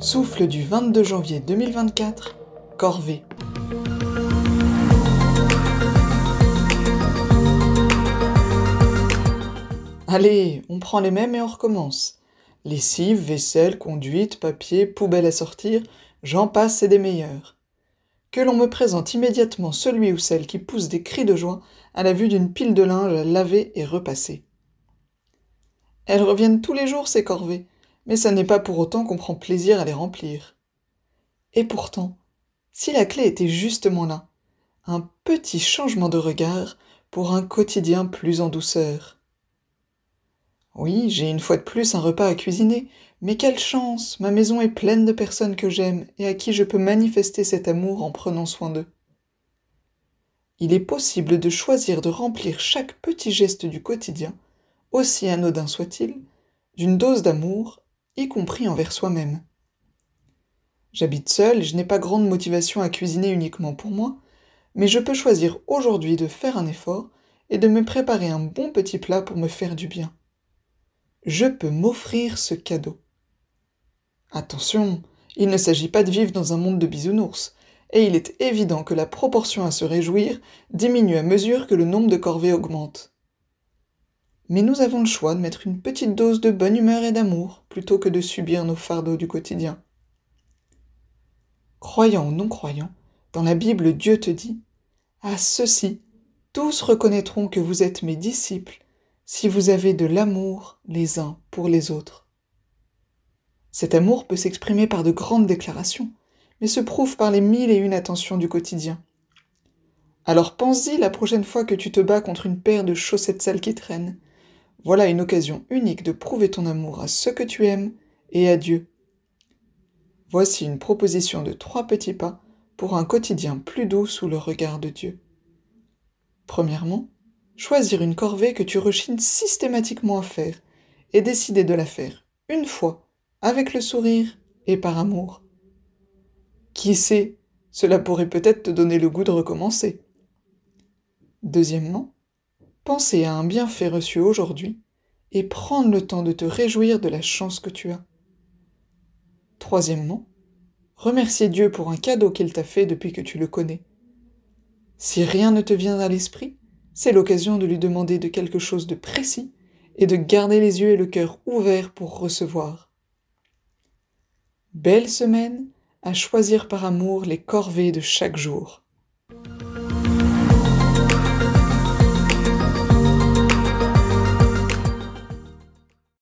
Souffle du 22 janvier 2024, Corvée. Allez, on prend les mêmes et on recommence. Lessive, vaisselle, conduite, papier, poubelle à sortir, j'en passe et des meilleurs. Que l'on me présente immédiatement celui ou celle qui pousse des cris de joie à la vue d'une pile de linge à laver et repasser. Elles reviennent tous les jours, ces corvées, mais ça n'est pas pour autant qu'on prend plaisir à les remplir. Et pourtant, si la clé était justement là, un petit changement de regard pour un quotidien plus en douceur. Oui, j'ai une fois de plus un repas à cuisiner, mais quelle chance, ma maison est pleine de personnes que j'aime et à qui je peux manifester cet amour en prenant soin d'eux. Il est possible de choisir de remplir chaque petit geste du quotidien, aussi anodin soit-il, d'une dose d'amour, y compris envers soi-même. J'habite seule et je n'ai pas grande motivation à cuisiner uniquement pour moi, mais je peux choisir aujourd'hui de faire un effort et de me préparer un bon petit plat pour me faire du bien. Je peux m'offrir ce cadeau. Attention, il ne s'agit pas de vivre dans un monde de bisounours, et il est évident que la proportion à se réjouir diminue à mesure que le nombre de corvées augmente. Mais nous avons le choix de mettre une petite dose de bonne humeur et d'amour plutôt que de subir nos fardeaux du quotidien. Croyant ou non croyant, dans la Bible, Dieu te dit « À ceux-ci, tous reconnaîtront que vous êtes mes disciples si vous avez de l'amour les uns pour les autres. » Cet amour peut s'exprimer par de grandes déclarations, mais se prouve par les 1001 attentions du quotidien. Alors pense-y la prochaine fois que tu te bats contre une paire de chaussettes sales qui traînent. Voilà une occasion unique de prouver ton amour à ceux que tu aimes et à Dieu. Voici une proposition de 3 petits pas pour un quotidien plus doux sous le regard de Dieu. Premièrement, choisir une corvée que tu rechignes systématiquement à faire et décider de la faire une fois, avec le sourire et par amour. Qui sait, cela pourrait peut-être te donner le goût de recommencer. Deuxièmement, penser à un bienfait reçu aujourd'hui et prendre le temps de te réjouir de la chance que tu as. Troisièmement, remercier Dieu pour un cadeau qu'il t'a fait depuis que tu le connais. Si rien ne te vient à l'esprit, c'est l'occasion de lui demander de quelque chose de précis et de garder les yeux et le cœur ouverts pour recevoir. Belle semaine à choisir par amour les corvées de chaque jour.